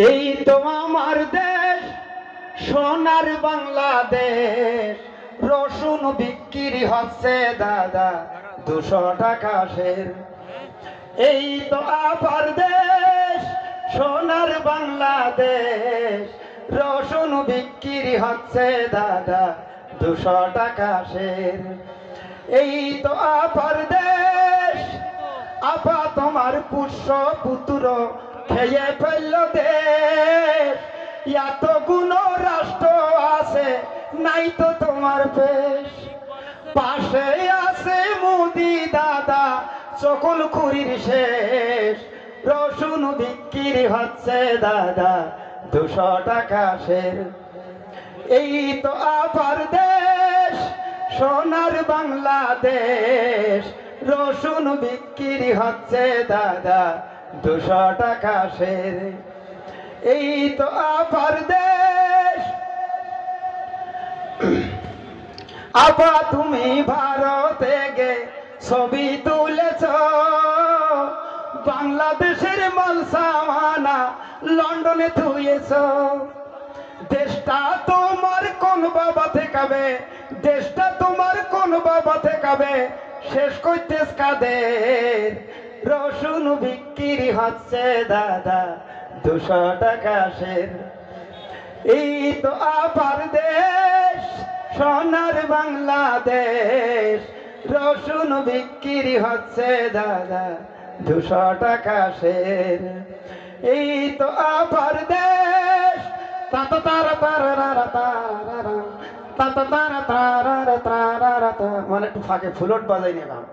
এই তো আমার দেশ সোনার বাংলাদেশ। রসুন বিক্রি হচ্ছে দাদা 200 টাকা সের। এই তো আপার দেশ সোনার বাংলাদেশ। রসুন বিক্রি হচ্ছে দাদা 200 টাকা সের। এই তো আপার দেশ। আপা তোমার পুষ্য পুত্র খেয়ে ফেলল দেশ। এত গুণ রাষ্ট্র আছে নাই তো তোমার পেশ। পাশে আছে মোদি দাদা সকল খুরির শেষ। রসুন বিক্রি হচ্ছে দাদা 200 টাকা সের। এই তো আপার দেশ সোনার বাংলাদেশ। রসুন বিক্রি হচ্ছে দাদা 200 টাকা সের। এই তো আপার দেশ। আপা তুমি ভারতে গে ছবি তুলেছ। বাংলাদেশের মাল সামানা লন্ডনে থুয়েছ। দেশটা তোমার কোন বাবা ঠেকাবে? দেশটা তোমার কোন বাবা ঠেকাবে? শেষ করতেস কাদের? রসুন বিক্রি হচ্ছে দাদা 200 টাকা সের। এই তো আপার দেশ সোনার বাংলাদেশ। রসুন বিক্রি হচ্ছে দাদা 200 টাকা সের। এই তো আপার দেশ। তাতা তারা তারা তারা তারা তাতা তারা তারা তারা তারা। মানে একটু ফাঁকে ফুলট বাজাই নিলাম।